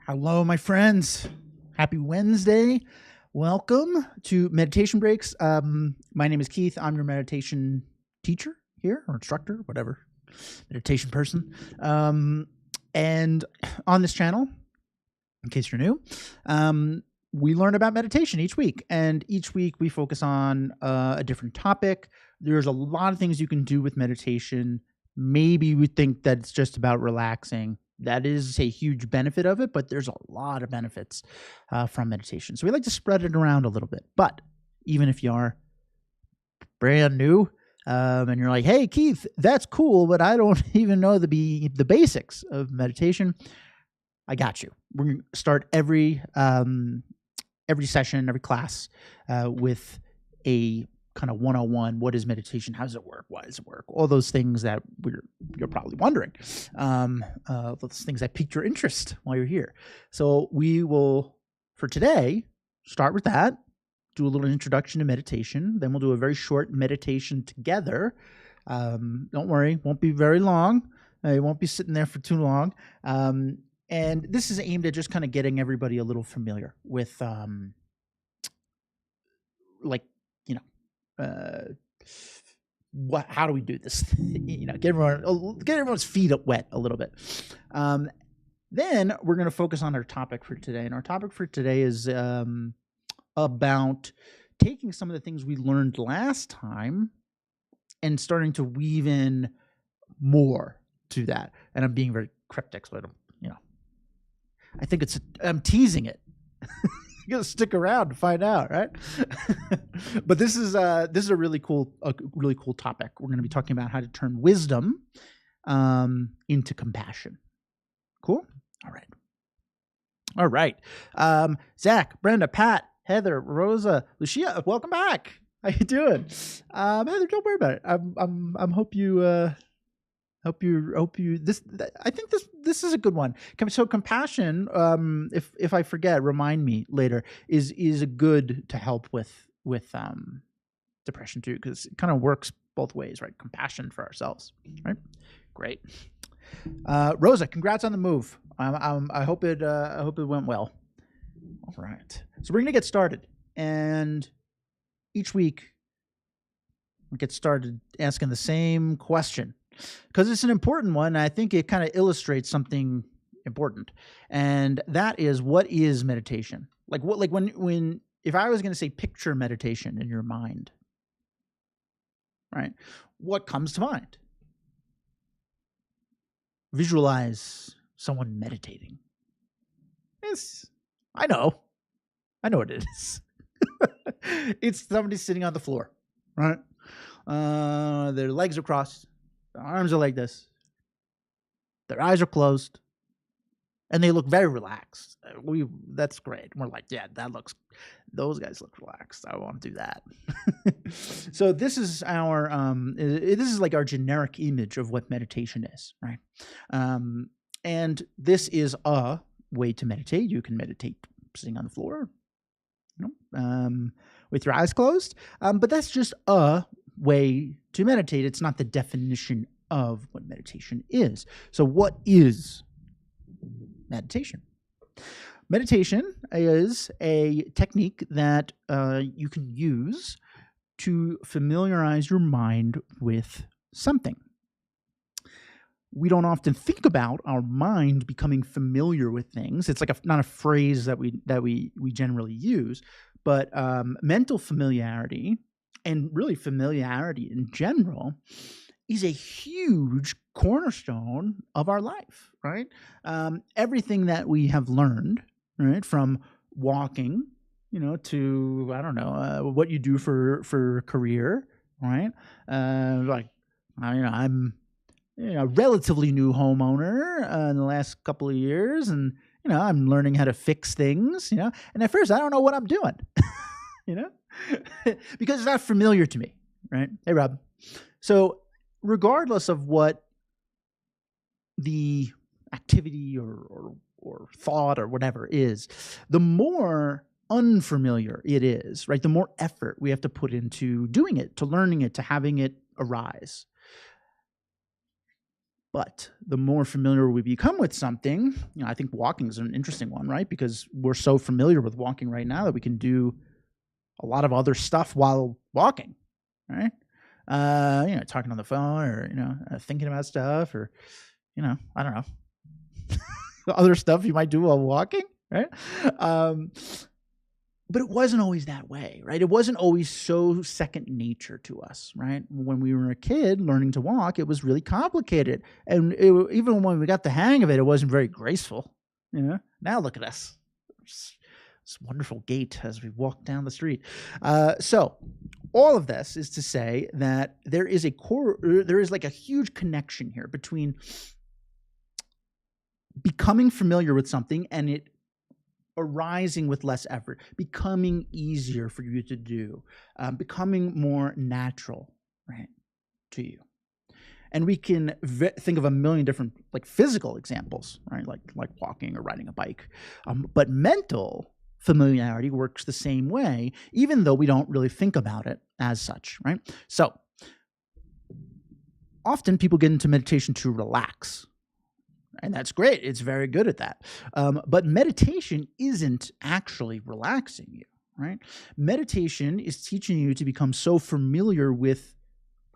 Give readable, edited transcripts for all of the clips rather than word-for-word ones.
Hello, my friends. Happy Wednesday. Welcome to Meditation Breaks. My name is Keith. I'm your meditation teacher here, or instructor, whatever, meditation person. And on this channel, in case you're new, we learn about meditation each week. And each week we focus on a different topic. There's a lot of things you can do with meditation. Maybe we think that it's just about relaxing. That is a huge benefit of it, but there's a lot of benefits from meditation. So we like to spread it around a little bit. But even if you are brand new and you're like, hey, Keith, that's cool, but I don't even know the basics of meditation, I got you. We're going to start every session, every class with a kind of 101. What is meditation? How does it work? Why does it work? All those things that you're probably wondering. Those things that piqued your interest while you're here. So we will, for today, start with that, do a little introduction to meditation. Then we'll do a very short meditation together. Don't worry, won't be very long. You won't be sitting there for too long. And this is aimed at just kind of getting everybody a little familiar with, how do we do this? Get everyone's feet wet a little bit. Then we're going to focus on our topic for today. And our topic for today is about taking some of the things we learned last time and starting to weave in more to that. And I'm being very cryptic, so I think I'm teasing it. You gotta stick around to find out, right? But this is a really cool topic. We're going to be talking about how to turn wisdom into compassion. Cool. All right. Zach, Brenda, Pat, Heather, Rosa, Lucia, welcome back. How you doing? Heather, don't worry about it. I think this is a good one. So compassion, if I forget, remind me later, is a good to help with depression too, because it kind of works both ways, right? Compassion for ourselves, right? Great. Rosa, congrats on the move. I hope it went well. All right. So we're gonna get started, and each week we get started asking the same question, because it's an important one. I think it kind of illustrates something important, and that is, what is meditation? If I was going to say picture meditation in your mind, right? What comes to mind? Visualize someone meditating. Yes, I know what it is. It's somebody sitting on the floor, right? Their legs are crossed. Their arms are like this. Their eyes are closed. And they look very relaxed. That's great. We're like, yeah, those guys look relaxed. I want to do that. So this is like our generic image of what meditation is, right? And this is a way to meditate. You can meditate sitting on the floor, with your eyes closed. But that's just a way to meditate. It's not the definition of what meditation is. So what is meditation? Meditation is a technique that you can use to familiarize your mind with something. We don't often think about our mind becoming familiar with things. It's like not a phrase that we generally use, but mental familiarity, and really familiarity in general, is a huge cornerstone of our life, right? Everything that we have learned, right, from walking, to, I don't know, what you do for career, right? I'm a relatively new homeowner in the last couple of years, and I'm learning how to fix things, and at first I don't know what I'm doing, because it's not familiar to me, right? Hey, Rob. So regardless of what the activity or thought or whatever is, the more unfamiliar it is, right, the more effort we have to put into doing it, to learning it, to having it arise. But the more familiar we become with something, I think walking is an interesting one, right? Because we're so familiar with walking right now that we can do a lot of other stuff while walking, right? Talking on the phone, or thinking about stuff, or I don't know, other stuff you might do while walking, right? But it wasn't always that way, right? It wasn't always so second nature to us, right? When we were a kid learning to walk, it was really complicated. And even when we got the hang of it, it wasn't very graceful. Now look at us. This wonderful gait as we walk down the street. So all of this is to say that there is like a huge connection here between becoming familiar with something and it arising with less effort, becoming easier for you to do, becoming more natural, right, to you. And we can think of a million different like physical examples, right, like walking or riding a bike. But mental familiarity works the same way, even though we don't really think about it as such, right? So often people get into meditation to relax. And that's great. It's very good at that. But meditation isn't actually relaxing you, right? Meditation is teaching you to become so familiar with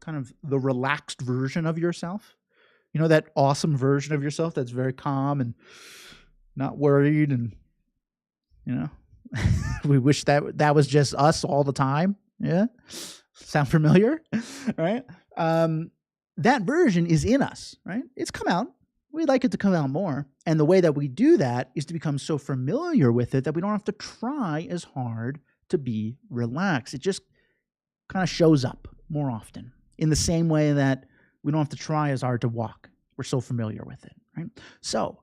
kind of the relaxed version of yourself. That awesome version of yourself that's very calm and not worried. And, we wish that was just us all the time. Yeah. Sound familiar? Right? That version is in us, right? It's come out. We'd like it to come out more. And the way that we do that is to become so familiar with it that we don't have to try as hard to be relaxed. It just kind of shows up more often in the same way that we don't have to try as hard to walk. We're so familiar with it, right? So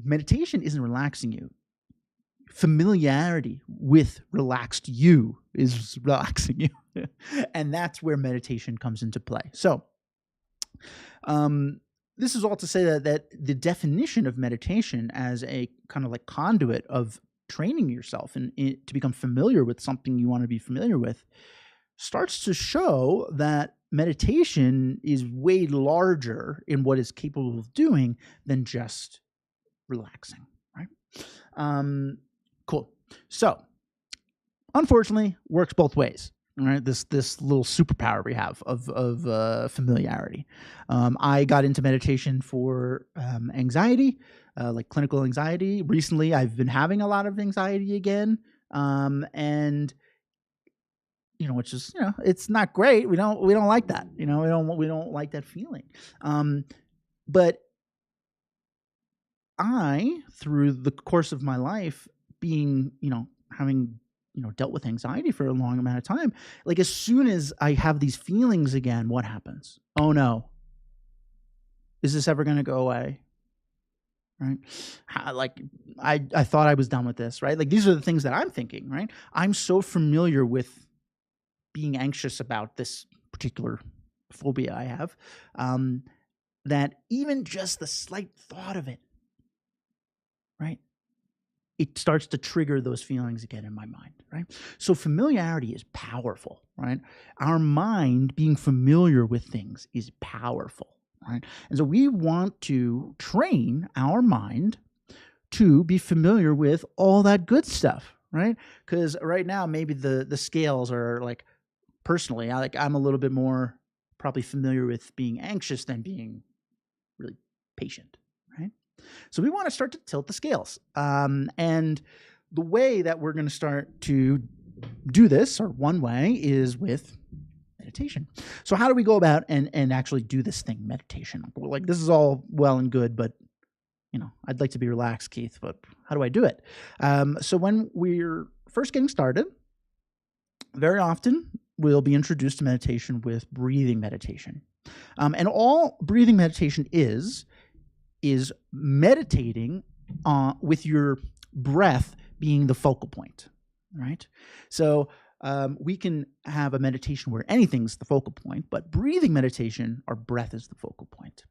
meditation isn't relaxing you. Familiarity with relaxed you is relaxing you. And that's where meditation comes into play. So, this is all to say that the definition of meditation as a kind of like conduit of training yourself and to become familiar with something you want to be familiar with starts to show that meditation is way larger in what it's capable of doing than just relaxing, right? Cool. So, unfortunately, works both ways. All right, this little superpower we have of familiarity. I got into meditation for anxiety, like clinical anxiety. Recently, I've been having a lot of anxiety again, and which is it's not great. We don't like that. We don't like that feeling. But I, through the course of my life, being having dealt with anxiety for a long amount of time, like as soon as I have these feelings again, what happens? Oh no. Is this ever going to go away? Right? Like I thought I was done with this, right? Like these are the things that I'm thinking, right? I'm so familiar with being anxious about this particular phobia I have, that even just the slight thought of it, right? It starts to trigger those feelings again in my mind, right? So familiarity is powerful, right? Our mind being familiar with things is powerful, right? And so we want to train our mind to be familiar with all that good stuff, right? Because right now, maybe the scales are like, personally, I'm a little bit more probably familiar with being anxious than being really patient, right? So we want to start to tilt the scales. And the way that we're going to start to do this, or one way, is with meditation. So how do we go about and actually do this thing, meditation? Like this is all well and good, but I'd like to be relaxed, Keith, but how do I do it? So when we're first getting started, very often we'll be introduced to meditation with breathing meditation. And all breathing meditation is meditating with your breath being the focal point, right? So we can have a meditation where anything's the focal point, but breathing meditation, our breath is the focal point.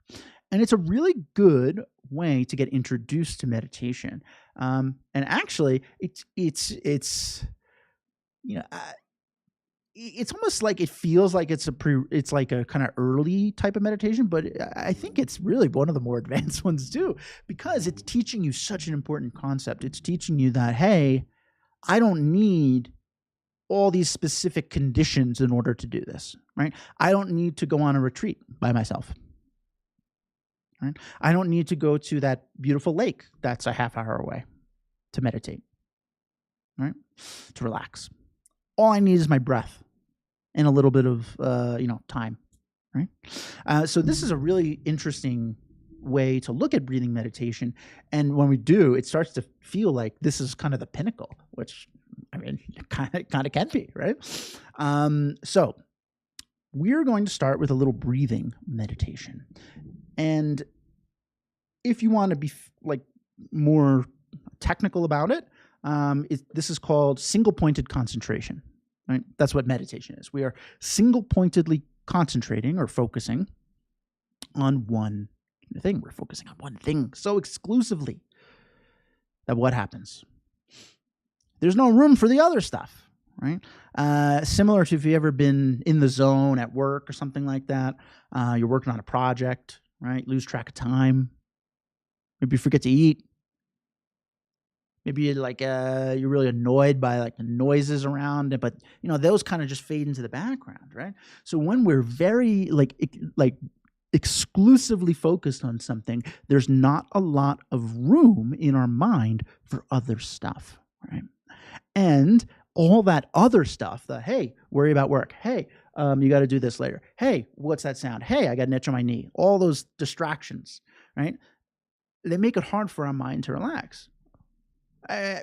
And it's a really good way to get introduced to meditation. And actually, it's it's almost like it feels like it's like a kind of early type of meditation, but I think it's really one of the more advanced ones too, because it's teaching you such an important concept. It's teaching you that, hey, I don't need all these specific conditions in order to do this, right? I don't need to go on a retreat by myself, right? I don't need to go to that beautiful lake that's a half hour away to meditate, right? To relax. All I need is my breath and a little bit of, time, right? So this is a really interesting way to look at breathing meditation. And when we do, it starts to feel like this is kind of the pinnacle, which, I mean, it kind of can be, right? So we're going to start with a little breathing meditation. And if you want to be like more technical about it, this is called single-pointed concentration, right? That's what meditation is. We are single-pointedly concentrating or focusing on one thing. We're focusing on one thing so exclusively that what happens? There's no room for the other stuff, right? Similar to if you've ever been in the zone at work or something like that. You're working on a project, right? Lose track of time. Maybe you forget to eat. Maybe you're really annoyed by like the noises around it, but those kind of just fade into the background, right? So when we're very like exclusively focused on something, there's not a lot of room in our mind for other stuff, right? And all that other stuff, hey, worry about work. Hey, you got to do this later. Hey, what's that sound? Hey, I got an itch on my knee. All those distractions, right? They make it hard for our mind to relax.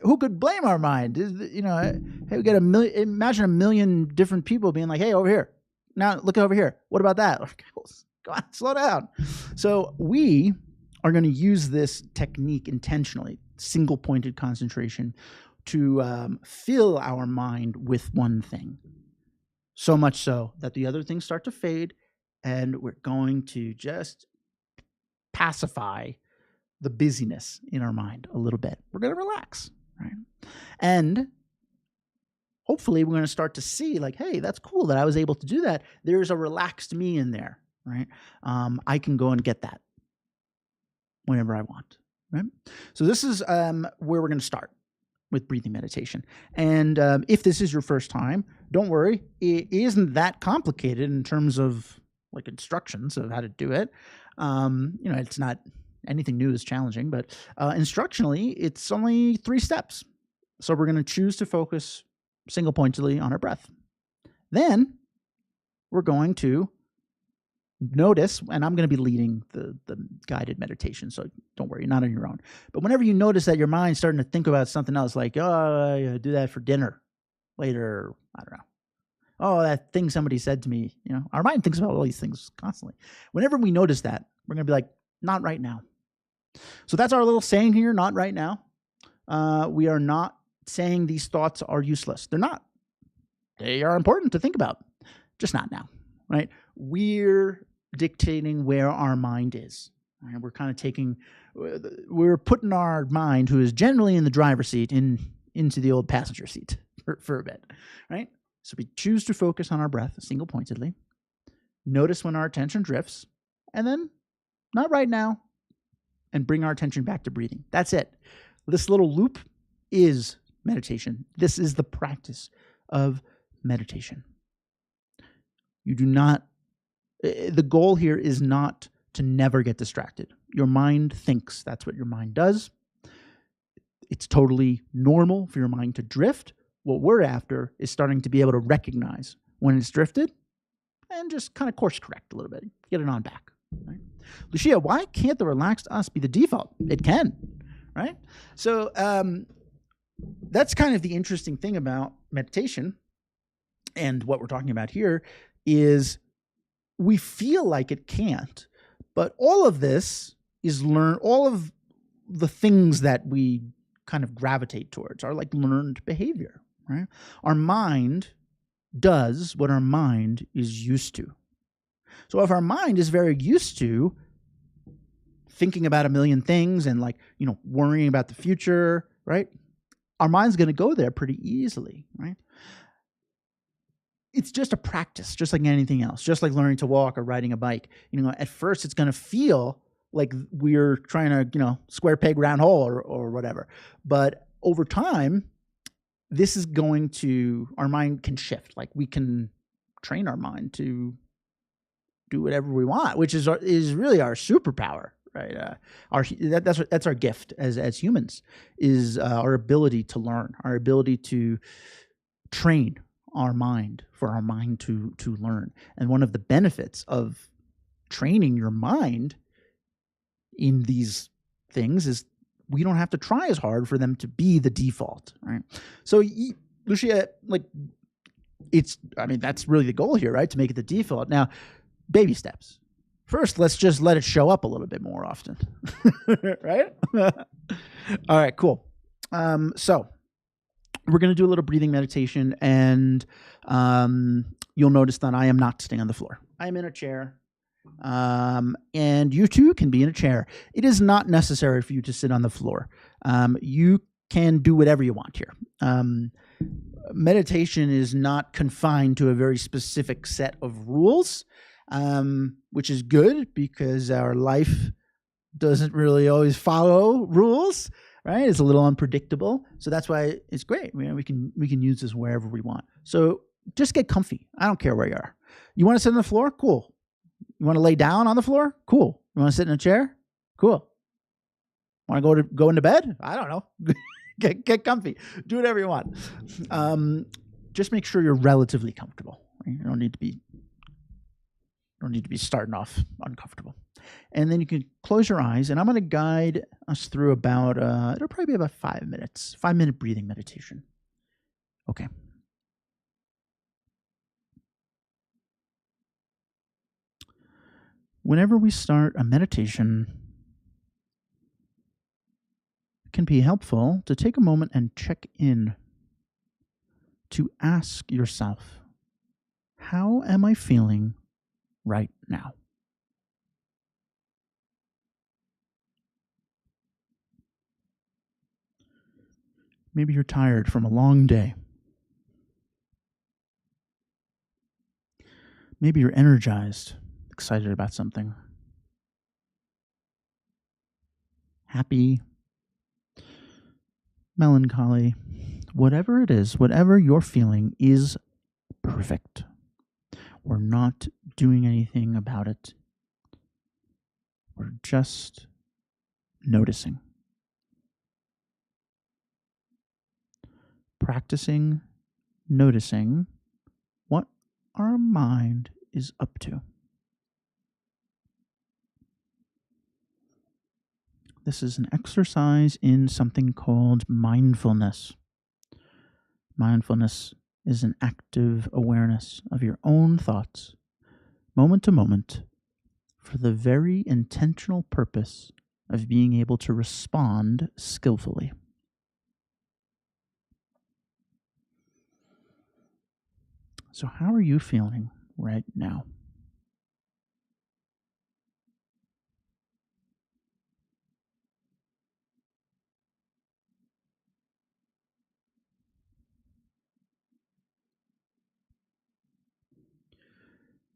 Who could blame our mind? Hey, we got imagine a million different people being like, hey, over here. Now look over here. What about that? Go on, slow down. So we are going to use this technique intentionally, single-pointed concentration, to fill our mind with one thing. So much so that the other things start to fade, and we're going to just pacify the busyness in our mind a little bit. We're going to relax, right? And hopefully we're going to start to see like, hey, that's cool that I was able to do that. There's a relaxed me in there, right? I can go and get that whenever I want, right? So this is where we're going to start with breathing meditation. And if this is your first time, don't worry. It isn't that complicated in terms of like instructions of how to do it. It's not anything new is challenging, but instructionally, it's only 3 steps. So we're going to choose to focus single-pointedly on our breath. Then we're going to notice, and I'm going to be leading the guided meditation, so don't worry, you're not on your own. But whenever you notice that your mind's starting to think about something else, like, oh, I do that for dinner later, I don't know. Oh, that thing somebody said to me, our mind thinks about all these things constantly. Whenever we notice that, we're going to be like, not right now. So that's our little saying here, not right now. We are not saying these thoughts are useless. They're not. They are important to think about, just not now, right? We're dictating where our mind is. Right? We're putting our mind, who is generally in the driver's seat, into the old passenger seat for a bit, right? So we choose to focus on our breath single-pointedly. Notice when our attention drifts, and then not right now, and bring our attention back to breathing. That's it. This little loop is meditation. This is the practice of meditation. The goal here is not to never get distracted. Your mind thinks. That's what your mind does. It's totally normal for your mind to drift. What we're after is starting to be able to recognize when it's drifted and just kind of course correct a little bit, get it on back. Right? Lucia, why can't the relaxed us be the default? It can, right? So that's kind of the interesting thing about meditation, and what we're talking about here is we feel like it can't, but all of this is all of the things that we kind of gravitate towards are like learned behavior, right? Our mind does what our mind is used to. So if our mind is very used to thinking about a million things and worrying about the future, right? Our mind's going to go there pretty easily, right? it's just a practice, just like anything else, just like learning to walk or riding a bike. At first it's going to feel like we're trying to, square peg round hole or whatever. But over time, this is going to, our mind can shift. Like we can train our mind to do whatever we want, which is really our superpower, right? That's our gift as humans, is our ability to learn, our ability to train our mind, for our mind to learn. And one of the benefits of training your mind in these things is we don't have to try as hard for them to be the default, right? So Lucia, that's really the goal here, right? To make it the default. Now, baby steps. First, let's just let it show up a little bit more often, right? All right, cool. So we're going to do a little breathing meditation, and you'll notice that I am not sitting on the floor. I am in a chair, and you too can be in a chair. It is not necessary for you to sit on the floor. You can do whatever you want here. Meditation is not confined to a very specific set of rules, which is good because our life doesn't really always follow rules. Right? It's a little unpredictable. So that's why it's great. We can use this wherever we want. So just get comfy. I don't care where you are. You want to sit on the floor? Cool. You want to lay down on the floor? Cool. You want to sit in a chair? Cool. Want to go into bed? I don't know. Get comfy. Do whatever you want. Just make sure you're relatively comfortable. Right? You don't need to be starting off uncomfortable. And then you can close your eyes, and I'm going to guide us through about, it'll probably be about 5 minutes, 5-minute breathing meditation. Okay. Whenever we start a meditation, it can be helpful to take a moment and check in, to ask yourself, how am I feeling right now? Maybe you're tired from a long day. Maybe you're energized, excited about something. Happy, melancholy, whatever it is, whatever you're feeling is perfect. We're not doing anything about it. We're just noticing. Practicing noticing what our mind is up to. This is an exercise in something called mindfulness. Mindfulness is an active awareness of your own thoughts, moment to moment, for the very intentional purpose of being able to respond skillfully. So how are you feeling right now?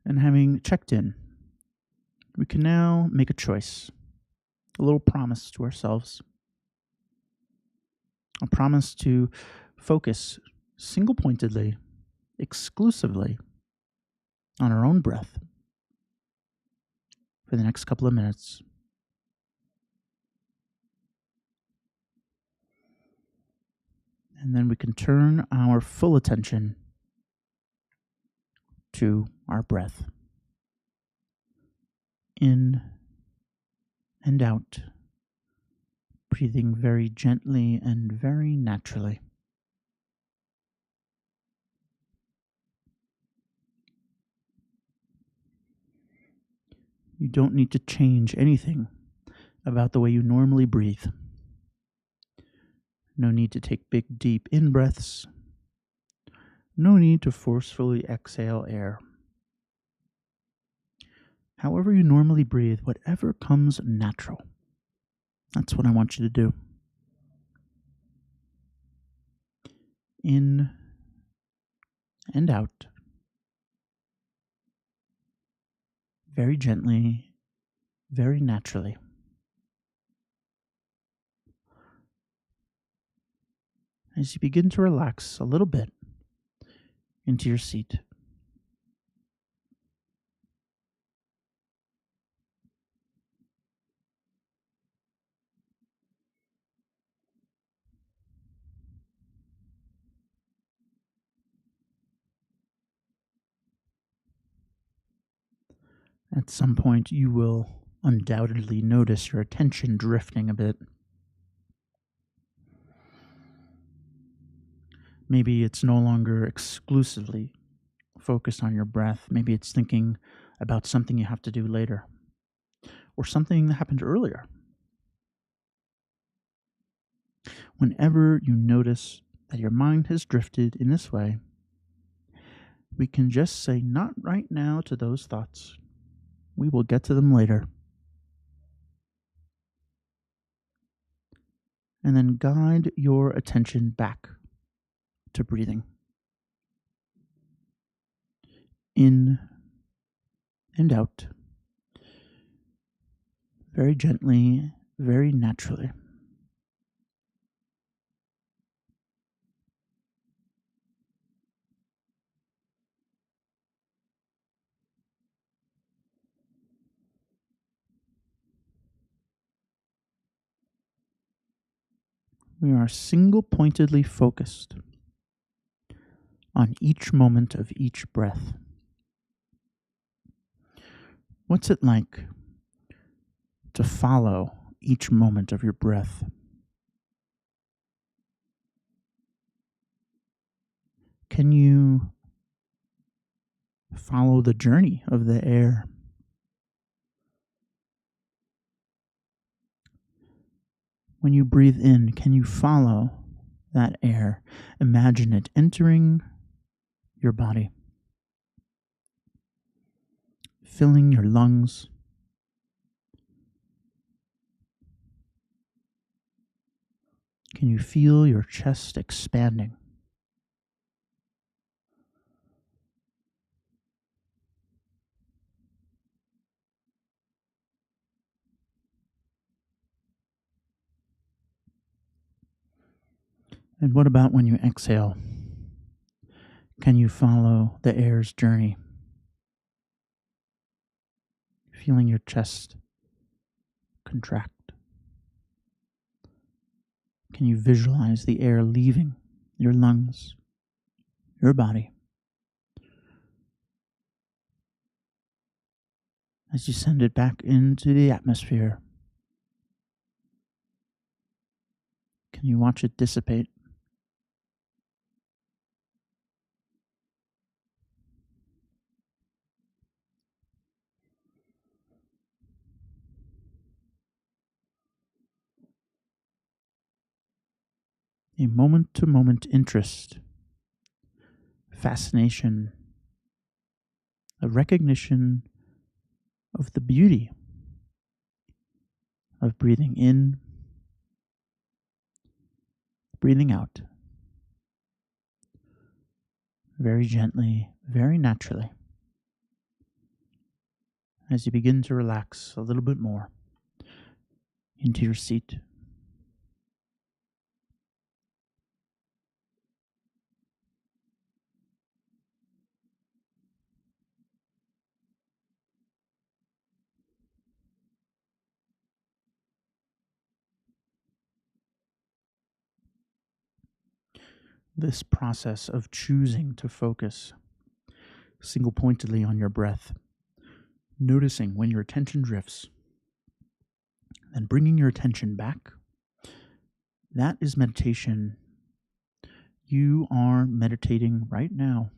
And having checked in, we can now make a choice, a little promise to ourselves, a promise to focus single-pointedly, exclusively on our own breath for the next couple of minutes. And then we can turn our full attention to our breath. In and out, breathing very gently and very naturally. You don't need to change anything about the way you normally breathe. No need to take big, deep in-breaths. No need to forcefully exhale air. However you normally breathe, whatever comes natural. That's what I want you to do. In and out, very gently, very naturally. As you begin to relax a little bit into your seat. At some point, you will undoubtedly notice your attention drifting a bit. Maybe it's no longer exclusively focused on your breath. Maybe it's thinking about something you have to do later or something that happened earlier. Whenever you notice that your mind has drifted in this way, we can just say not right now to those thoughts. We will get to them later. And then guide your attention back to breathing. In and out. Very gently, very naturally. We are single-pointedly focused on each moment of each breath. What's it like to follow each moment of your breath? Can you follow the journey of the air? When you breathe in, can you follow that air? Imagine it entering your body, filling your lungs. Can you feel your chest expanding? And what about when you exhale? Can you follow the air's journey? Feeling your chest contract. Can you visualize the air leaving your lungs, your body, as you send it back into the atmosphere? Can you watch it dissipate? A moment-to-moment interest, fascination, a recognition of the beauty of breathing in, breathing out, very gently, very naturally, as you begin to relax a little bit more into your seat. This process of choosing to focus single-pointedly on your breath, noticing when your attention drifts, then bringing your attention back, that is meditation. You are meditating right now.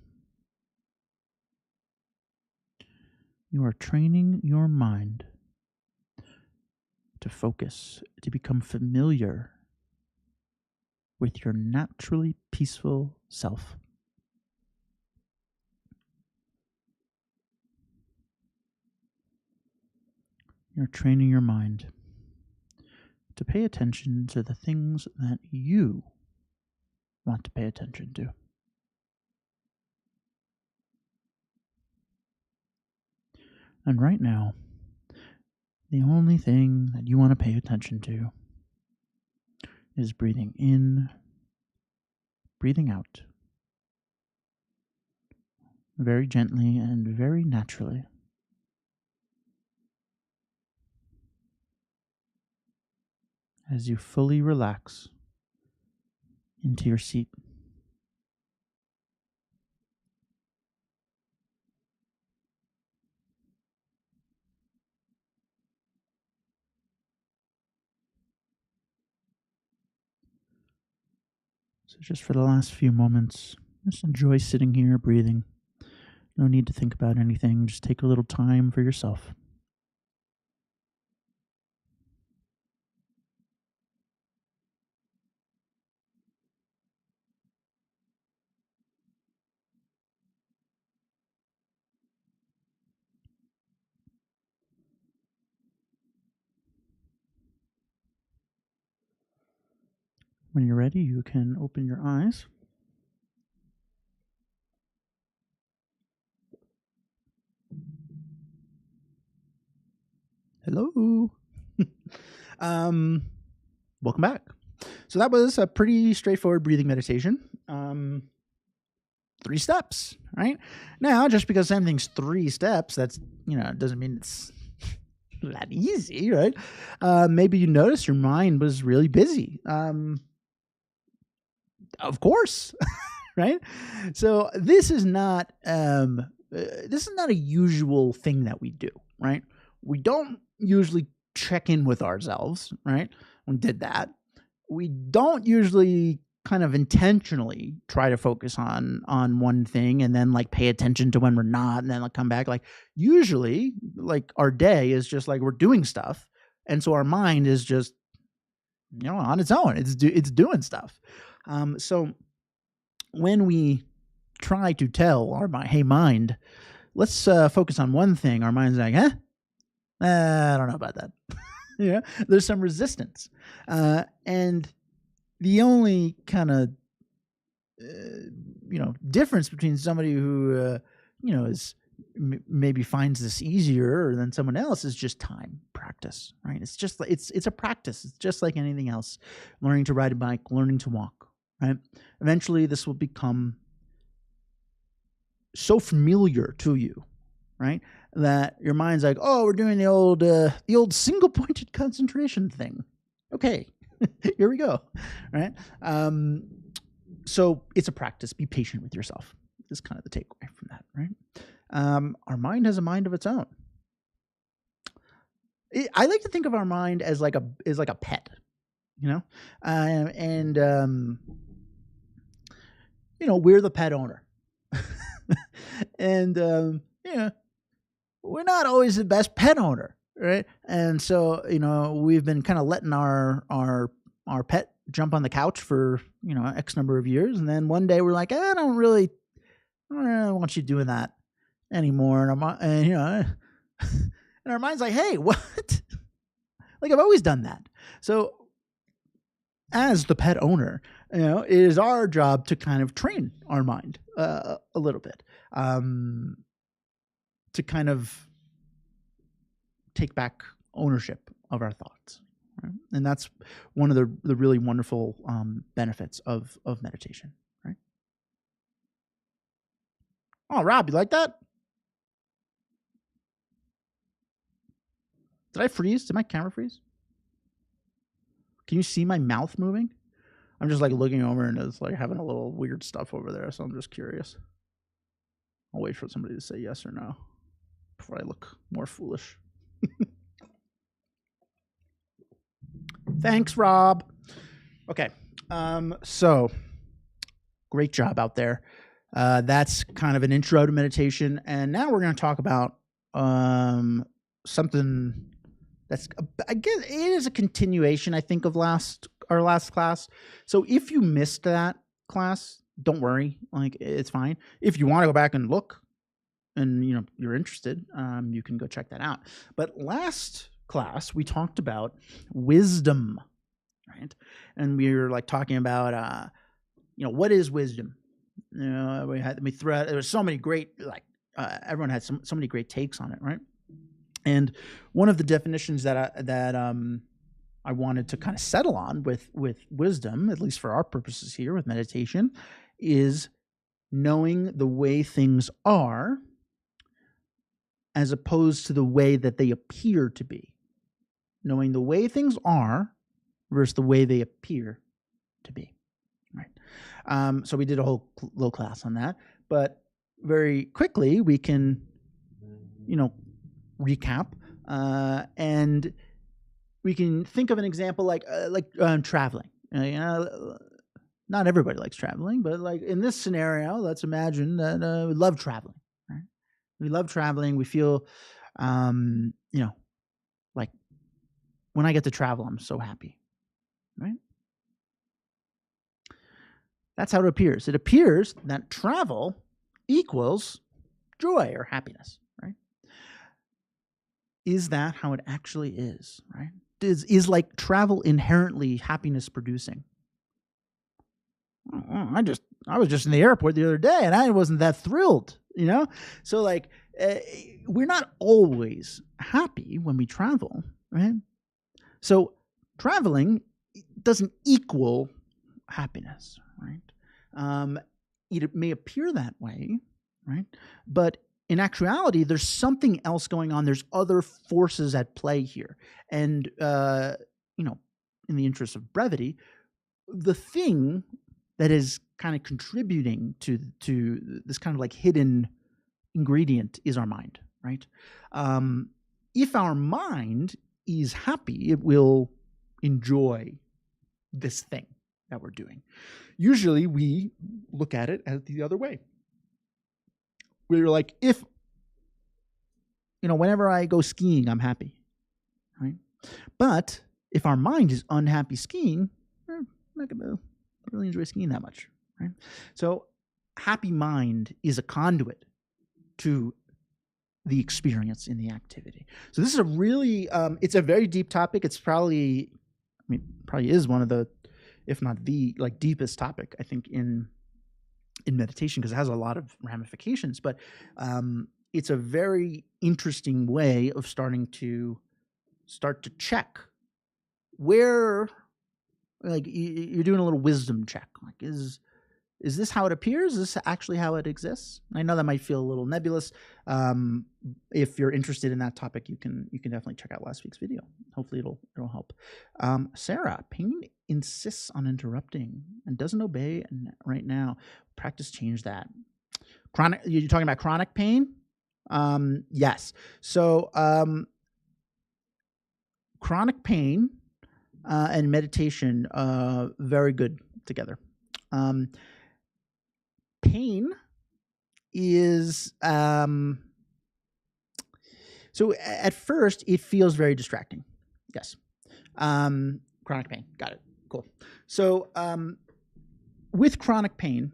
You are training your mind to focus, to become familiar with your naturally peaceful self. You're training your mind to pay attention to the things that you want to pay attention to. And right now, the only thing that you want to pay attention to is breathing in, breathing out, very gently and very naturally. As you fully relax into your seat. So just for the last few moments, just enjoy sitting here, breathing. No need to think about anything. Just take a little time for yourself. When you're ready, you can open your eyes. Hello. Welcome back. So that was a pretty straightforward breathing meditation. 3 steps, right? Now, just because something's 3 steps, that's, doesn't mean it's that easy, right? Maybe you noticed your mind was really busy. Of course, right? So this is not a usual thing that we do, right? We don't usually check in with ourselves, right? We did that. We don't usually kind of intentionally try to focus on one thing and then like pay attention to when we're not, and then like come back. Like usually, like our day is just like we're doing stuff, and so our mind is just on its own. It's doing stuff. So when we try to tell our mind, hey mind, let's focus on one thing, our mind's like, I don't know about that. There's some resistance, and the only kind of difference between somebody who is maybe finds this easier than someone else is just time, practice, right? It's just it's a practice. It's just like anything else. Learning to ride a bike, learning to walk, right? Eventually this will become so familiar to you, right, that your mind's like, oh, we're doing the old single pointed concentration thing. Okay. Here we go, right? So it's a practice. Be patient with yourself. This is kind of the takeaway from that, right? Our mind has a mind of its own. I like to think of our mind as like a pet, and we're the pet owner, and we're not always the best pet owner, right? And so we've been kind of letting our pet jump on the couch for X number of years, and then one day we're like, I don't really want you doing that anymore, and and our mind's like, hey, what? Like I've always done that. So as the pet owner, it is our job to kind of train our mind a little bit, to kind of take back ownership of our thoughts. Right? And that's one of the really wonderful benefits of meditation, right? Oh, Rob, you like that? Did I freeze? Did my camera freeze? Can you see my mouth moving? I'm just like looking over and it's like having a little weird stuff over there, so I'm just curious. I'll wait for somebody to say yes or no before I look more foolish. Thanks, Rob. Okay. So great job out there. That's kind of an intro to meditation. And now we're going to talk about something that's, I guess it is a continuation, I think, of our last class. So if you missed that class, don't worry. Like, it's fine. If you want to go back and look and, you're interested, you can go check that out. But last class, we talked about wisdom, right? And we were like talking about, what is wisdom? We threw out, there was so many great, everyone had so many great takes on it, right? And one of the definitions that I wanted to kind of settle on with wisdom, at least for our purposes here with meditation, is knowing the way things are as opposed to the way that they appear to be. Knowing the way things are versus the way they appear to be. Right. So we did a whole little class on that, but very quickly we can, recap, and we can think of an example like traveling. Not everybody likes traveling, but like in this scenario, let's imagine that we love traveling. Right? We love traveling. We feel, like when I get to travel, I'm so happy. Right? That's how it appears. It appears that travel equals joy or happiness, right? Is that how it actually is, right? Is like travel inherently happiness producing? I was just in the airport the other day and I wasn't that thrilled, So like, we're not always happy when we travel, right? So traveling doesn't equal happiness, right? It may appear that way, right? But in actuality, there's something else going on. There's other forces at play here. And, in the interest of brevity, the thing that is kind of contributing to this kind of like hidden ingredient is our mind, right? If our mind is happy, it will enjoy this thing that we're doing. Usually we look at it as the other way. We're like, whenever I go skiing, I'm happy, right? But if our mind is unhappy skiing, I'm not going to really enjoy skiing that much, right? So happy mind is a conduit to the experience in the activity. So this is a really, it's a very deep topic. It's probably is one of the, if not the deepest topic, I think, in meditation, because it has a lot of ramifications, but it's a very interesting way of starting to check where, like, you're doing a little wisdom check. Like, is this how it appears? Is this actually how it exists? I know that might feel a little nebulous. If you're interested in that topic, you can definitely check out last week's video. Hopefully it'll help. Sarah, pain insists on interrupting and doesn't obey right now. Practice change that. Chronic, you're talking about chronic pain? Yes. So chronic pain and meditation, very good together. Pain is, so at first it feels very distracting. Yes. Chronic pain. Got it. Cool. So with chronic pain,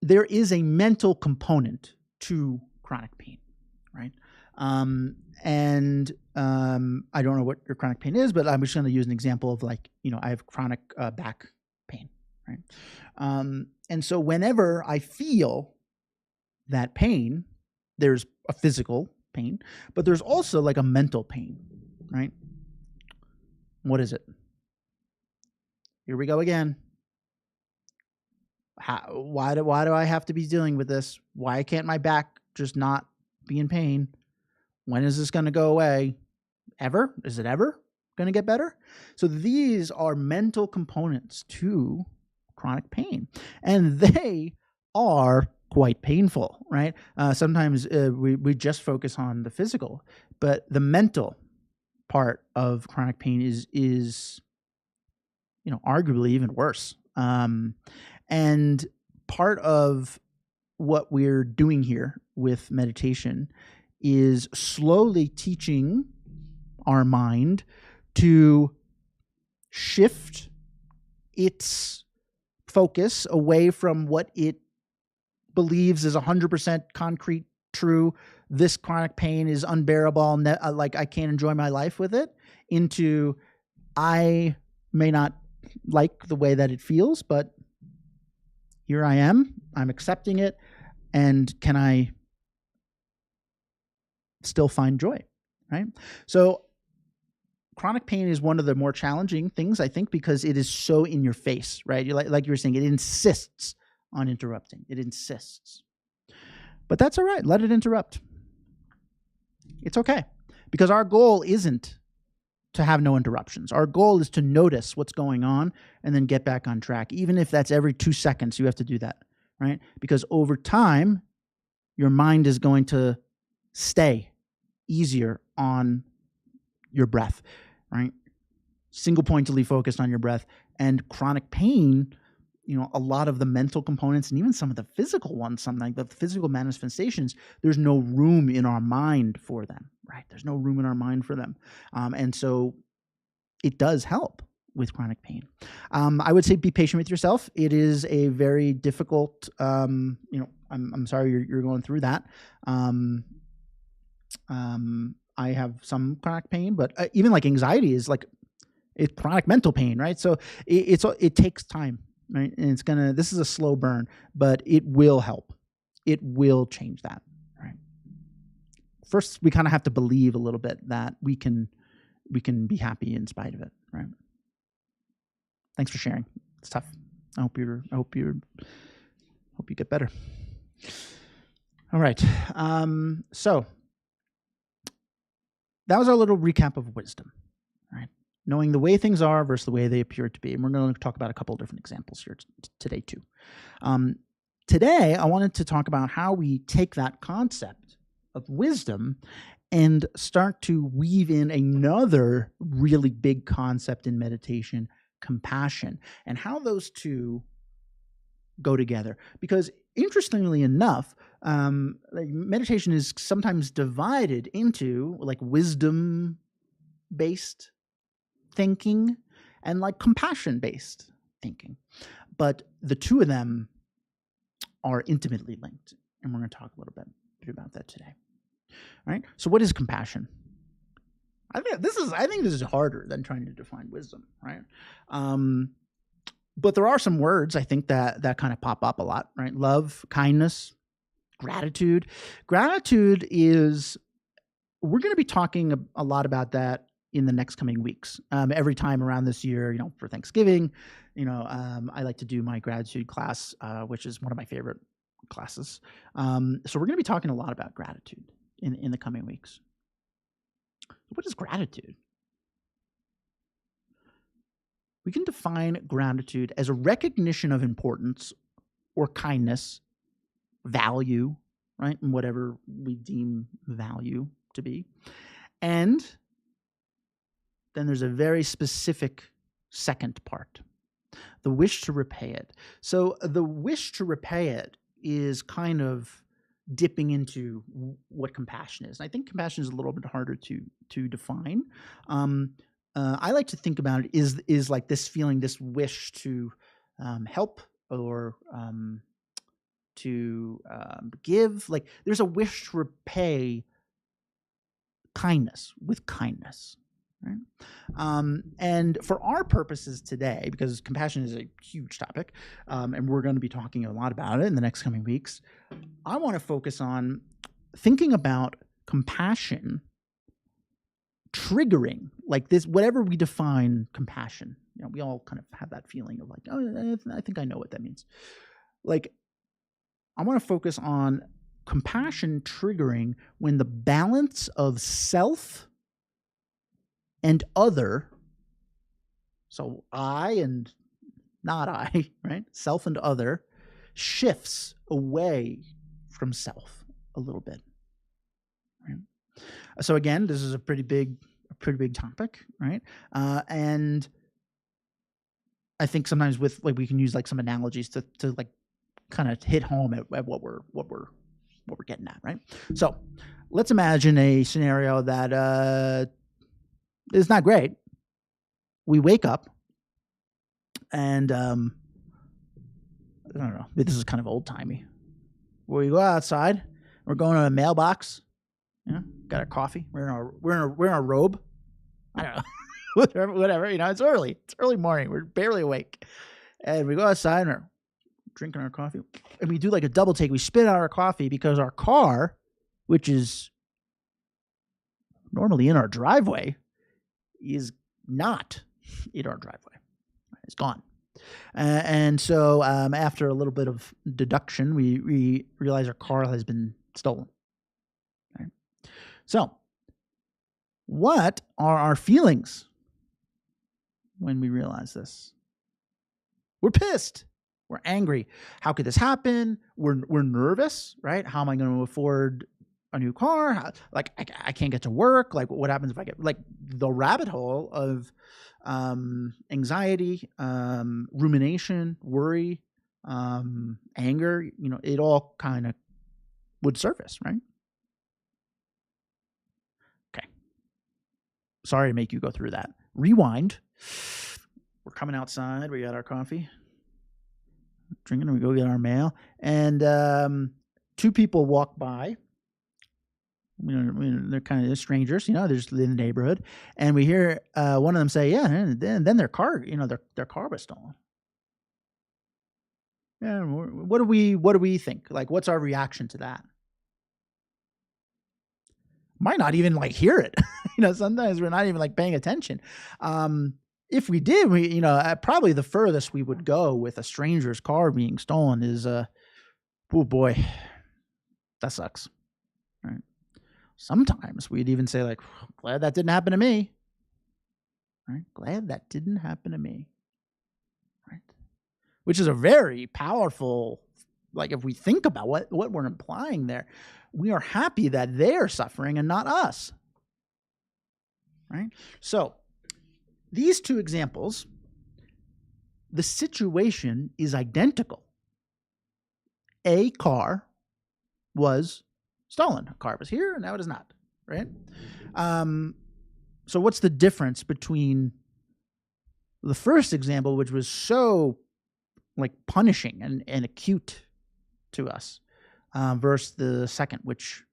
there is a mental component to chronic pain, right? And I don't know what your chronic pain is, but I'm just going to use an example of, like, I have chronic back pain, right? And so whenever I feel that pain, there's a physical pain, but there's also like a mental pain, right? What is it? Here we go again. Why do I have to be dealing with this? Why can't my back just not be in pain? When is this going to go away? Ever? Is it ever going to get better? So these are mental components to chronic pain, and they are quite painful, right? Sometimes we just focus on the physical, but the mental part of chronic pain is arguably even worse. And part of what we're doing here with meditation is slowly teaching our mind to shift its focus away from what it believes is 100% concrete true. This chronic pain is unbearable. Like, I can't enjoy my life with it, into, I may not like the way that it feels, but here I am. I'm accepting it. And can I still find joy, right? So chronic pain is one of the more challenging things, I think, because it is so in your face, right? Like you were saying, it insists on interrupting. It insists. But that's all right. Let it interrupt. It's okay. Because our goal isn't to have no interruptions. Our goal is to notice what's going on and then get back on track. Even if that's every 2 seconds, you have to do that, right? Because over time, your mind is going to stay easier on your breath, right? Single pointedly focused on your breath. And chronic pain, a lot of the mental components and even some of the physical ones, something like the physical manifestations, there's no room in our mind for them, right? There's no room in our mind for them. And so it does help with chronic pain. I would say be patient with yourself. It is a very difficult, I'm sorry you're going through that. I have some chronic pain, but even like anxiety is like it's chronic mental pain, right? So it takes time, right? And this is a slow burn, but it will help. It will change that, right? First, we kind of have to believe a little bit that we can be happy in spite of it, right? Thanks for sharing. It's tough. I hope you get better. All right. So that was our little recap of wisdom, right? Knowing the way things are versus the way they appear to be. And we're going to talk about a couple of different examples here today too. Today, I wanted to talk about how we take that concept of wisdom and start to weave in another really big concept in meditation, compassion, and how those two go together. Because interestingly enough, meditation is sometimes divided into like wisdom-based thinking and like compassion-based thinking. But the two of them are intimately linked. And we're going to talk a little bit about that today. All right. So what is compassion? I think this is harder than trying to define wisdom, right? But there are some words I think that kind of pop up a lot, right? Love, kindness, gratitude. Gratitude is, we're going to be talking a lot about that in the next coming weeks. Every time around this year, for Thanksgiving, I like to do my gratitude class, which is one of my favorite classes. So we're going to be talking a lot about gratitude in the coming weeks. What is gratitude? We can define gratitude as a recognition of importance or kindness, value, right? And whatever we deem value to be. And then there's a very specific second part, the wish to repay it. So the wish to repay it is kind of dipping into what compassion is. And I think compassion is a little bit harder to define. I like to think about it is like this feeling, this wish to help or to give. Like there's a wish to repay kindness with kindness, right? And for our purposes today, because compassion is a huge topic, and we're going to be talking a lot about it in the next coming weeks, I want to focus on thinking about compassion triggering, like this, whatever we define compassion. We all kind of have that feeling of like, oh, I think I know what that means. Like, I want to focus on compassion triggering when the balance of self and other, so I and not I, right? Self and other shifts away from self a little bit. Right? So again, this is a pretty big topic, right? And I think sometimes with like we can use like some analogies to like kind of hit home at what we're getting at, right? So let's imagine a scenario that is not great. We wake up and I don't know, this is kind of old timey. We go outside, we're going to a mailbox, got our coffee, we're in a robe. I don't know. whatever, it's early morning, we're barely awake. And we go outside and we're drinking our coffee, and we do like a double take. We spit out our coffee because our car, which is normally in our driveway is not in our driveway. It's gone. And so after a little bit of deduction, we realize our car has been stolen. Right? So what are our feelings when we realize this? We're pissed. We're angry. How could this happen? We're nervous, right? How am I going to afford a new car? I can't get to work. Like, what happens if I get, like, the rabbit hole of anxiety, rumination, worry, anger, it all kind of would surface, right? Okay. Sorry to make you go through that. Rewind. We're coming outside. We got our coffee, drinking, and we go get our mail. And two people walk by. They're kind of strangers, they're just in the neighborhood. And we hear one of them say, yeah, and then their car, their car was stolen. Yeah, what do we think? Like, what's our reaction to that? Might not even hear it. Sometimes we're not even paying attention. If we did, probably the furthest we would go with a stranger's car being stolen is, oh boy, that sucks. Right? Sometimes we'd even say, glad that didn't happen to me. Right? Glad that didn't happen to me. Right? Which is a very powerful, if we think about what we're implying there, we are happy that they're suffering and not us. Right? So, these two examples, the situation is identical. A car was stolen. A car was here, and now it is not, right? So what's the difference between the first example, which was so punishing and acute to us, versus the second, which,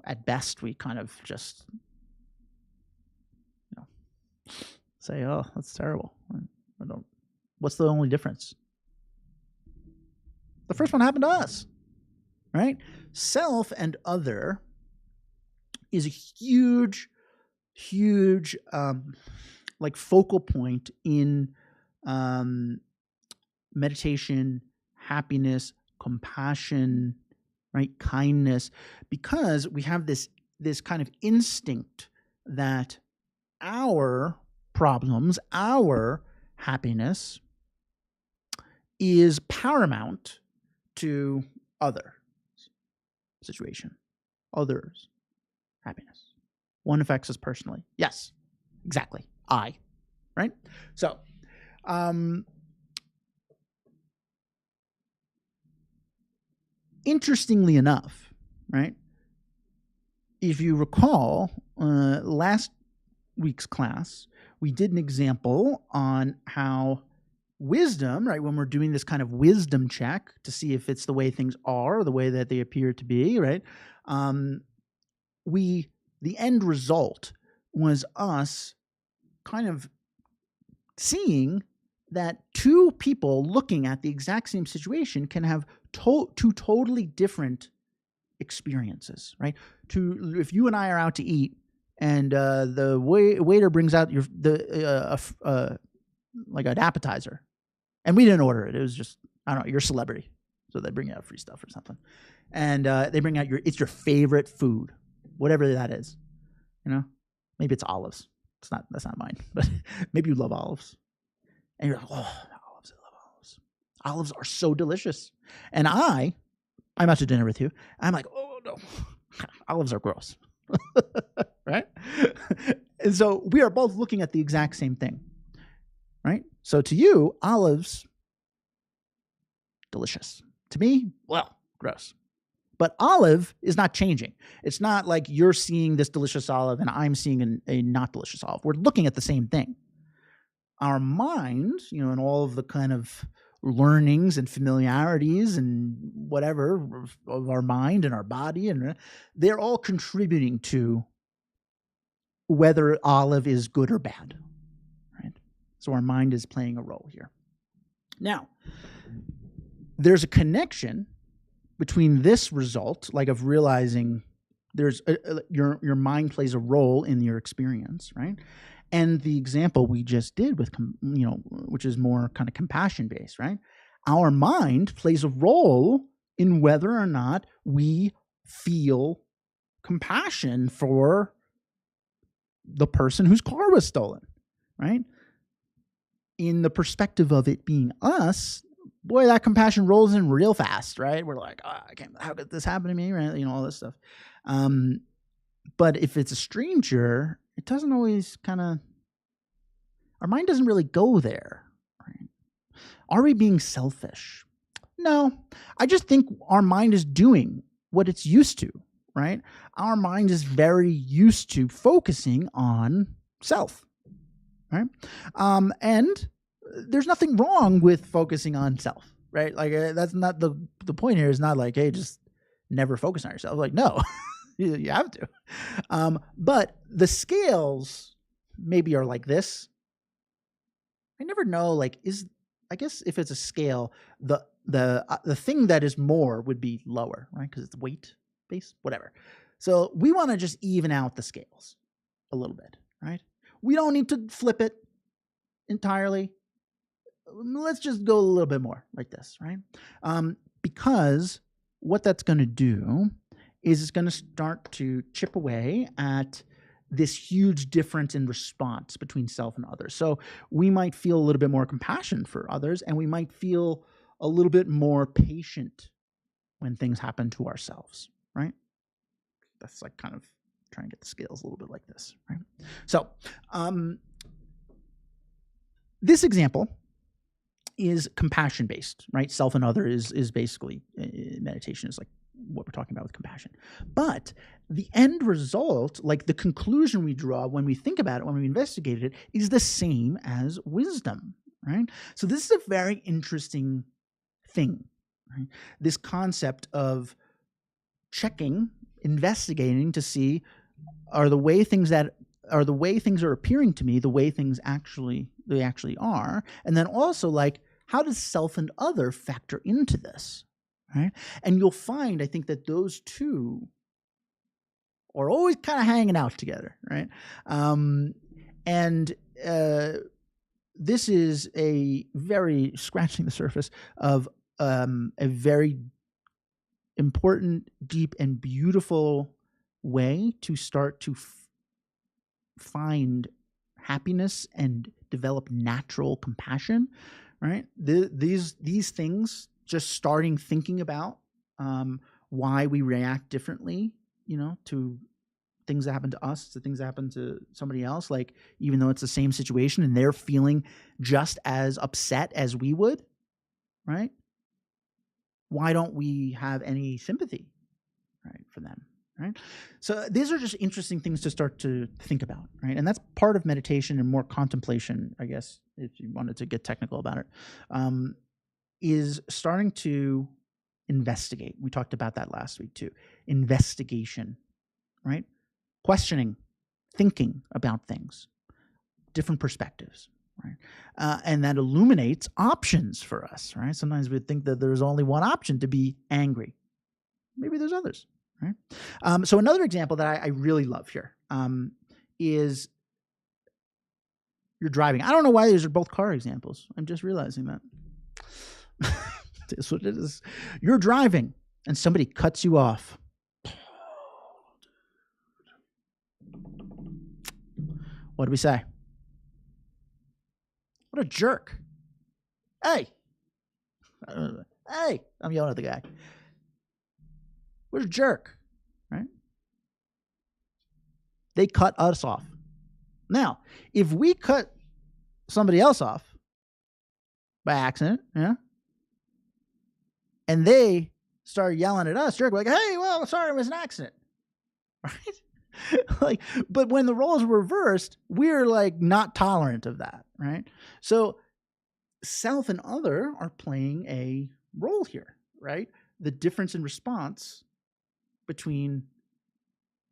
at best we kind of just, say, oh, that's terrible. What's the only difference? The first one happened to us, right? Self and other is a huge focal point in meditation, happiness, compassion, right? Kindness, because we have this kind of instinct that our problems, our happiness is paramount to other situation, others' happiness. One affects us personally. Yes, exactly. I, right? So, interestingly enough, right? If you recall, last week's class, we did an example on how wisdom, right, when we're doing this kind of wisdom check to see if it's the way things are, or the way that they appear to be, right, the end result was us kind of seeing that two people looking at the exact same situation can have two totally different experiences, right? If you and I are out to eat, and the waiter brings out like an appetizer, and we didn't order it. It was just, I don't know, you're a celebrity, so they bring out free stuff or something, and they bring out it's your favorite food, whatever that is. Maybe it's olives. That's not mine, but maybe you love olives, and you're like, oh, olives, I love olives. Olives are so delicious, and I'm out to dinner with you. I'm like, oh no, olives are gross. Right? And so we are both looking at the exact same thing, right? So to you, olives, delicious. To me, well, gross. But olive is not changing. It's not like you're seeing this delicious olive and I'm seeing a not delicious olive. We're looking at the same thing. Our mind, and all of the kind of learnings and familiarities and whatever of our mind and our body, and they're all contributing to whether olive is good or bad, right? So our mind is playing a role here. Now, there's a connection between this result, of realizing There's your mind plays a role in your experience, right? And the example we just did with, which is more kind of compassion based, right? Our mind plays a role in whether or not we feel compassion for the person whose car was stolen, right? In the perspective of it being us, boy, that compassion rolls in real fast, right? We're like, oh, I can't, how could this happen to me, right? All this stuff. But if it's a stranger, it doesn't always our mind doesn't really go there, right? Are we being selfish? No, I just think our mind is doing what it's used to, right? Our mind is very used to focusing on self, right? And there's nothing wrong with focusing on self, right? Like that's not the point here. Is not like, hey, just never focus on yourself. Like, no, you have to. But the scales maybe are like this. I never know. Like, I guess if it's a scale, the thing that is more would be lower, right? Because it's weight based, whatever. So we want to just even out the scales a little bit, right? We don't need to flip it entirely. Let's just go a little bit more like this, right? Because what that's going to do is it's going to start to chip away at this huge difference in response between self and others. So we might feel a little bit more compassion for others, and we might feel a little bit more patient when things happen to ourselves, right? That's like kind of trying to get the scales a little bit like this, right? So this example is compassion based, right? Self and other is basically meditation is like what we're talking about with compassion. But the end result, like the conclusion we draw when we think about it, when we investigate it, is the same as wisdom, right? So this is a very interesting thing, right? This concept of checking, investigating to see are the way things are appearing to me the way things actually are, and then also like how does self and other factor into this, right? And you'll find, I think, that those two are always kind of hanging out together, right? This is a very scratching the surface of a very important, deep, and beautiful way to start to find happiness and develop natural compassion, right? These things, just starting thinking about why we react differently, to things that happen to us, to things that happen to somebody else, like even though it's the same situation and they're feeling just as upset as we would, right? Why don't we have any sympathy, right, for them? Right. So these are just interesting things to start to think about, right? And that's part of meditation and more contemplation, I guess, if you wanted to get technical about it, is starting to investigate. We talked about that last week too. Investigation, right? Questioning, thinking about things, different perspectives, right? And that illuminates options for us, right? Sometimes we think that there's only one option to be angry. Maybe there's others. Right. So another example that I really love here is you're driving. I don't know why these are both car examples. I'm just realizing that. That's what it is. You're driving and somebody cuts you off. What do we say? What a jerk. Hey. Hey. I'm yelling at the guy. What a jerk, right? They cut us off. Now, if we cut somebody else off by accident, and they start yelling at us, jerk, like, hey, well, sorry, it was an accident, right? But when the roles were reversed, we're like not tolerant of that, right? So self and other are playing a role here, right? The difference in response between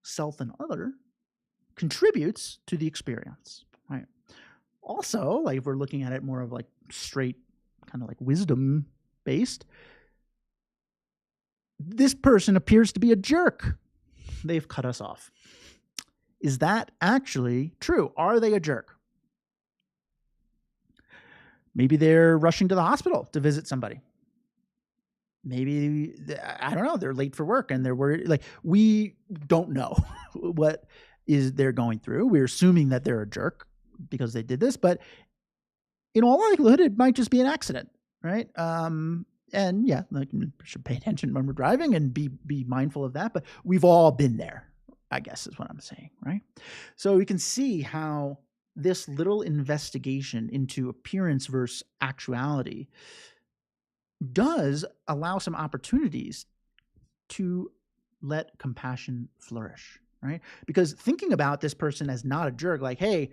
self and other contributes to the experience, right? Also, like if we're looking at it more of like straight kind of like wisdom based, this person appears to be a jerk, they've cut us off. Is that actually true? Are they a jerk? Maybe they're rushing to the hospital to visit somebody. Maybe, I don't know, they're late for work and they're worried. Like, we don't know what is they're going through. We're assuming that they're a jerk because they did this, but in all likelihood, it might just be an accident, right? And yeah, like, we should pay attention when we're driving and be mindful of that. But we've all been there, I guess is what I'm saying, right? So we can see how this little investigation into appearance versus actuality does allow some opportunities to let compassion flourish, right? Because thinking about this person as not a jerk, like, hey,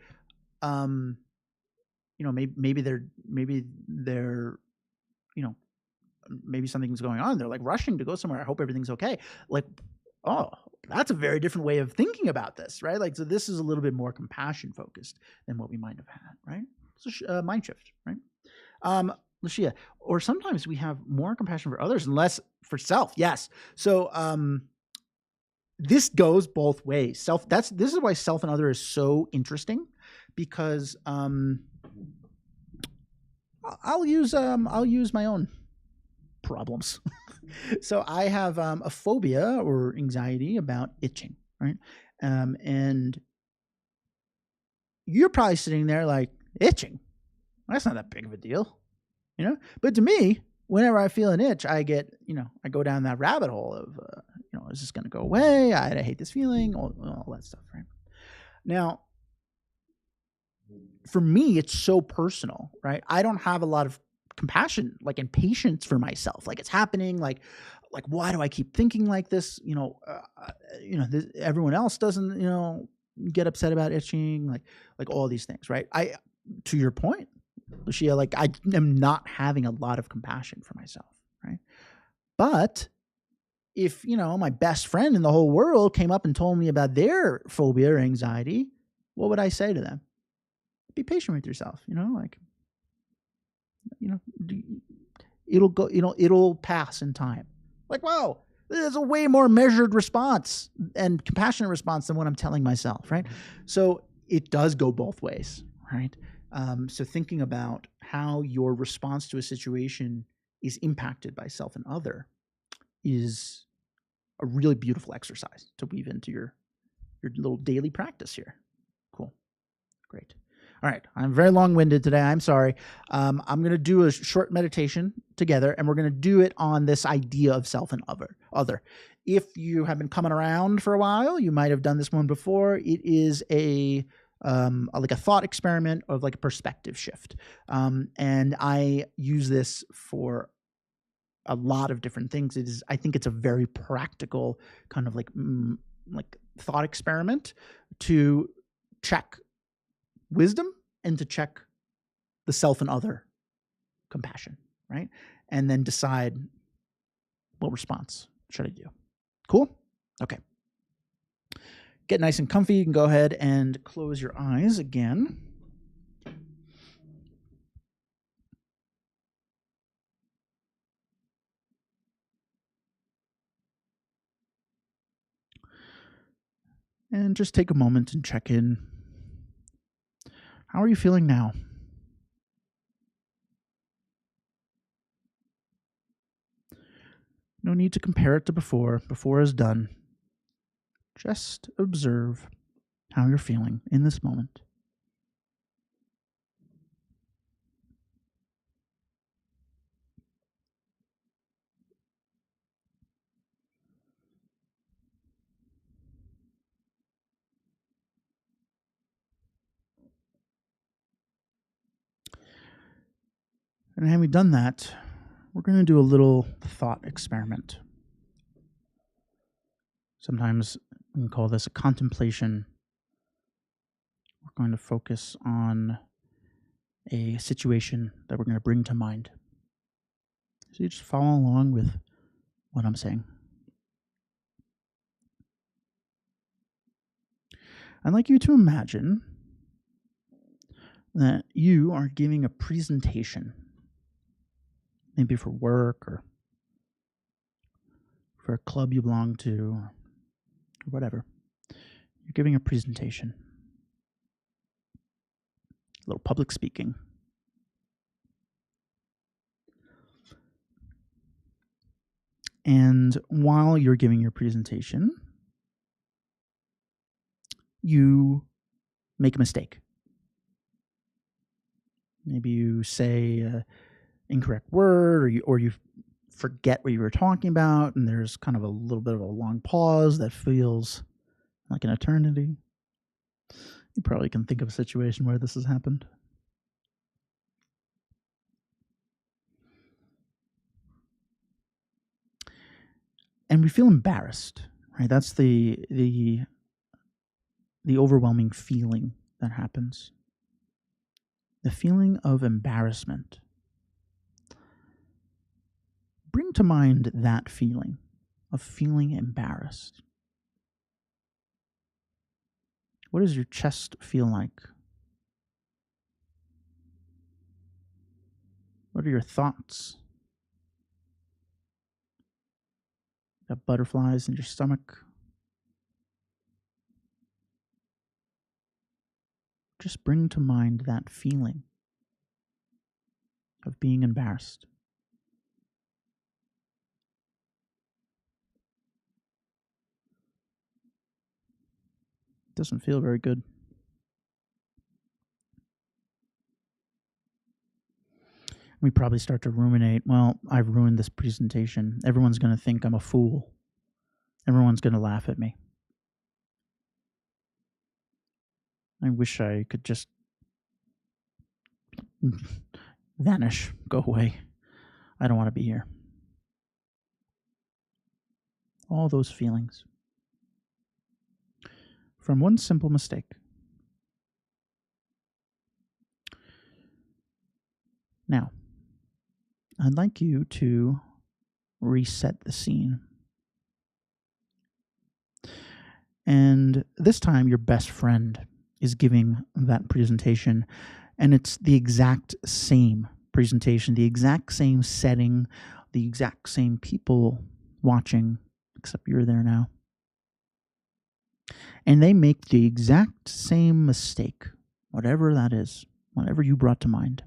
maybe they're, maybe something's going on. They're like rushing to go somewhere. I hope everything's okay. Like, oh, that's a very different way of thinking about this, right? Like, so this is a little bit more compassion focused than what we might have had, right? So mind shift, right? Lucia, or sometimes we have more compassion for others and less for self. Yes. So this goes both ways. This is why self and other is so interesting, because I'll use my own problems. So I have a phobia or anxiety about itching, right? And you're probably sitting there like, itching? That's not that big of a deal, But to me, whenever I feel an itch, I get, I go down that rabbit hole of, is this going to go away? I hate this feeling, all that stuff, right? Now, for me, it's so personal, right? I don't have a lot of compassion, like, and patience for myself. Like, it's happening. Like, why do I keep thinking like this? Everyone else doesn't, get upset about itching, like all these things, right? To your point, Lucia, like, I am not having a lot of compassion for myself, right? But if, my best friend in the whole world came up and told me about their phobia or anxiety, what would I say to them? Be patient with yourself, it'll go, it'll pass in time. Like, wow, there's a way more measured response and compassionate response than what I'm telling myself, right? So it does go both ways, right? So thinking about how your response to a situation is impacted by self and other is a really beautiful exercise to weave into your little daily practice here. Cool. Great. All right. I'm very long-winded today. I'm sorry. I'm going to do a short meditation together, and we're going to do it on this idea of self and other. If you have been coming around for a while, you might have done this one before. It is like a thought experiment of like a perspective shift. And I use this for a lot of different things. I think it's a very practical kind of like thought experiment to check wisdom and to check the self and other compassion, right? And then decide what response should I do. Cool? Okay. Get nice and comfy. You can go ahead and close your eyes again. And just take a moment and check in. How are you feeling now? No need to compare it to before. Before is done. Just observe how you're feeling in this moment. And having done that, we're going to do a little thought experiment. Sometimes we can call this a contemplation. We're going to focus on a situation that we're going to bring to mind. So you just follow along with what I'm saying. I'd like you to imagine that you are giving a presentation, maybe for work or for a club you belong to, or whatever. You're giving a presentation, a little public speaking. And while you're giving your presentation, you make a mistake. Maybe you say an incorrect word, or you forget what you were talking about, and there's kind of a little bit of a long pause that feels like an eternity. You probably can think of a situation where this has happened. And we feel embarrassed, right? That's the overwhelming feeling that happens. The feeling of embarrassment. Bring to mind that feeling of feeling embarrassed. What does your chest feel like? What are your thoughts? You got butterflies in your stomach? Just bring to mind that feeling of being embarrassed. It doesn't feel very good. We probably start to ruminate, well, I've ruined this presentation. Everyone's going to think I'm a fool. Everyone's going to laugh at me. I wish I could just vanish, go away. I don't want to be here. All those feelings. From one simple mistake. Now, I'd like you to reset the scene. And this time, your best friend is giving that presentation, and it's the exact same presentation, the exact same setting, the exact same people watching, except you're there now. And they make the exact same mistake, whatever that is, whatever you brought to mind.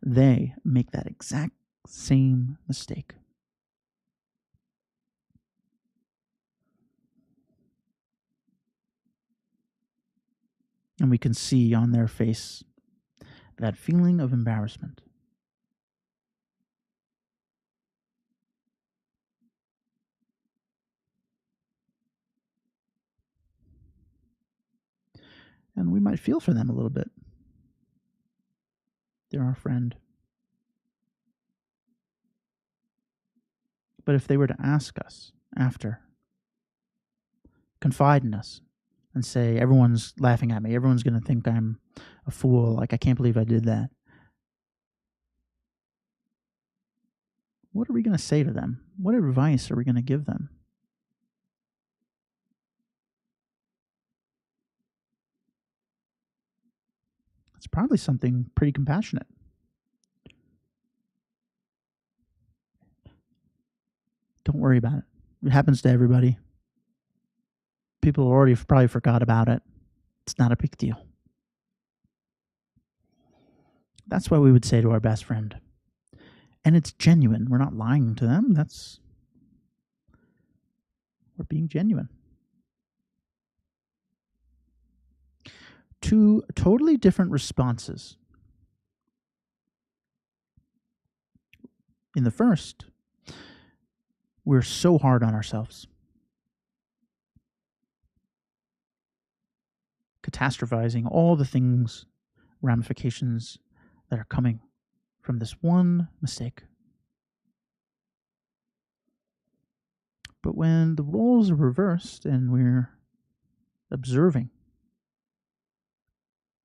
They make that exact same mistake. And we can see on their face that feeling of embarrassment. And we might feel for them a little bit. They're our friend. But if they were to ask us after, confide in us, and say, everyone's laughing at me, everyone's going to think I'm a fool, like I can't believe I did that. What are we going to say to them? What advice are we going to give them? It's probably something pretty compassionate. Don't worry about it. It happens to everybody. People already probably forgot about it. It's not a big deal. That's what we would say to our best friend. And it's genuine. We're not lying to them. We're being genuine. Two totally different responses. In the first, we're so hard on ourselves. Catastrophizing all the things, ramifications that are coming from this one mistake. But when the roles are reversed and we're observing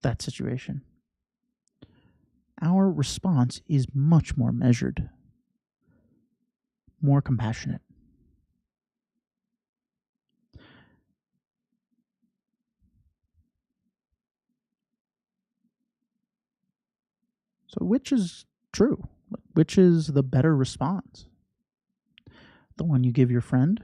that situation, our response is much more measured, more compassionate. So which is true? Which is the better response? The one you give your friend?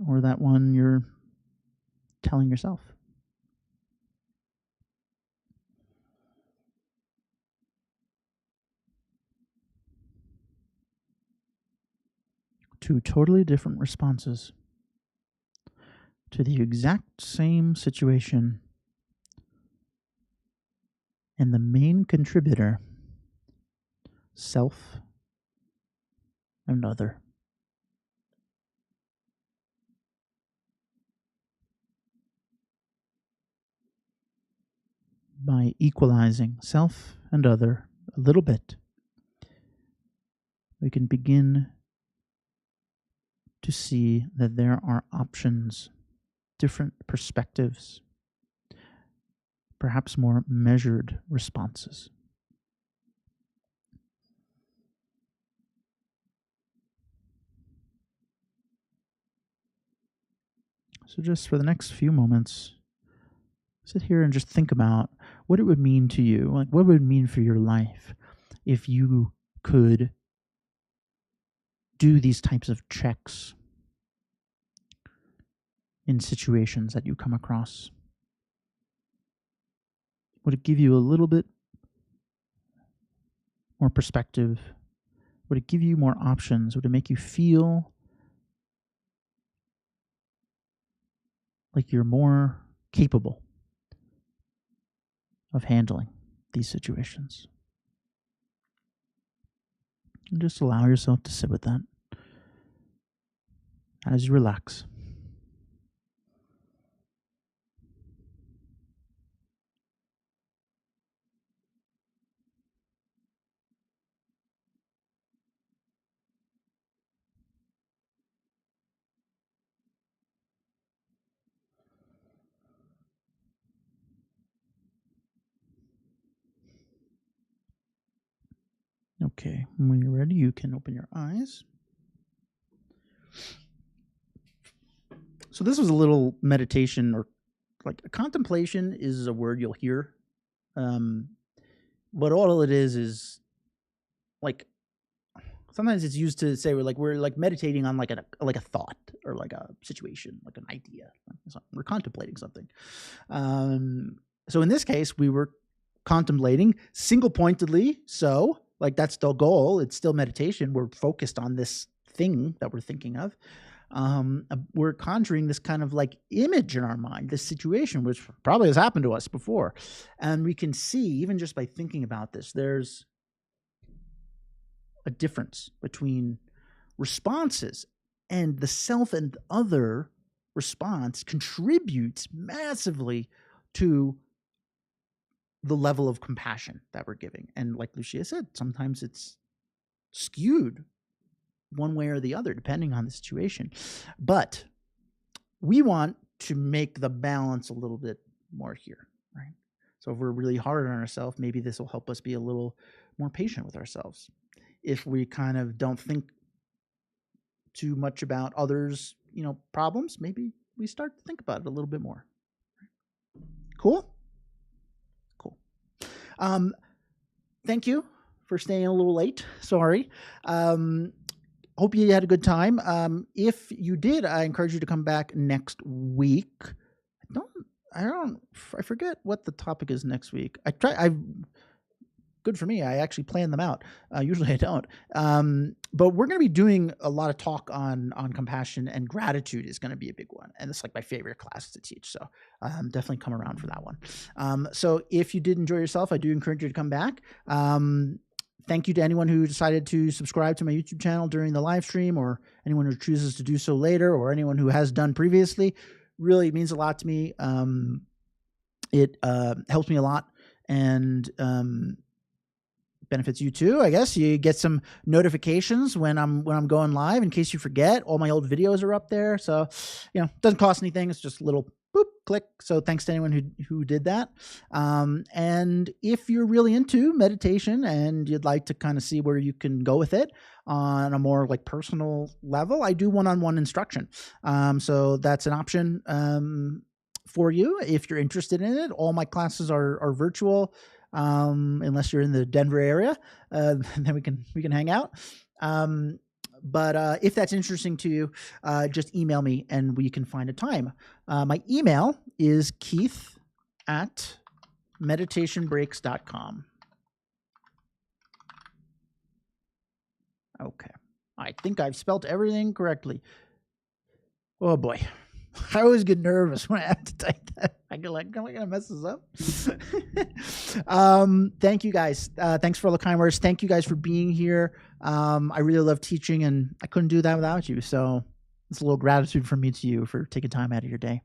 or that one you're telling yourself. Two totally different responses to the exact same situation. And the main contributor, self and other. By equalizing self and other a little bit, we can begin to see that there are options, different perspectives, perhaps more measured responses. So just for the next few moments, sit here and just think about what it would mean to you, like what would it mean for your life if you could do these types of checks in situations that you come across. Would it give you a little bit more perspective? Would it give you more options? Would it make you feel like you're more capable of handling these situations? And just allow yourself to sit with that as you relax. Okay, when you're ready, you can open your eyes. So this was a little meditation, or like contemplation is a word you'll hear. But all it is like sometimes it's used to say we're like meditating on like a thought or like a situation, like an idea. We're contemplating something. So in this case, we were contemplating single pointedly. So like that's the goal. It's still meditation. We're focused on this thing that we're thinking of. We're conjuring this kind of like image in our mind, this situation, which probably has happened to us before. And we can see, even just by thinking about this, there's a difference between responses, and the self and other response contributes massively to the level of compassion that we're giving. And like Lucia said, sometimes it's skewed one way or the other, depending on the situation. But we want to make the balance a little bit more here, right? So if we're really hard on ourselves, maybe this will help us be a little more patient with ourselves. If we kind of don't think too much about others, problems, maybe we start to think about it a little bit more. Cool? Cool. Thank you for staying a little late. Sorry. Hope you had a good time. If you did, I encourage you to come back next week. I forget what the topic is next week. Good for me. I actually plan them out. Usually I don't. But we're going to be doing a lot of talk on compassion, and gratitude is going to be a big one. And it's like my favorite class to teach. So definitely come around for that one. So if you did enjoy yourself, I do encourage you to come back. Thank you to anyone who decided to subscribe to my YouTube channel during the live stream, or anyone who chooses to do so later, or anyone who has done previously. Really means a lot to me. It helps me a lot, and benefits you too. I guess you get some notifications when I'm going live. In case you forget, all my old videos are up there. So, it doesn't cost anything. It's just a little boop, click. So thanks to anyone who did that. And if you're really into meditation and you'd like to kind of see where you can go with it on a more like personal level, I do one-on-one instruction. So that's an option for you if you're interested in it. All my classes are virtual. Unless you're in the Denver area, then we can hang out. But if that's interesting to you, just email me and we can find a time. My email is keith@meditationbreaks.com. Okay. I think I've spelt everything correctly. Oh boy. I always get nervous when I have to type that. I go like, am I gonna mess this up? Thank you guys. Thanks for all the kind words. Thank you guys for being here. I really love teaching, and I couldn't do that without you. So it's a little gratitude from me to you for taking time out of your day.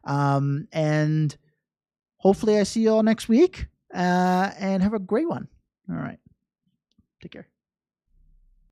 And hopefully I see you all next week. And have a great one. All right. Take care.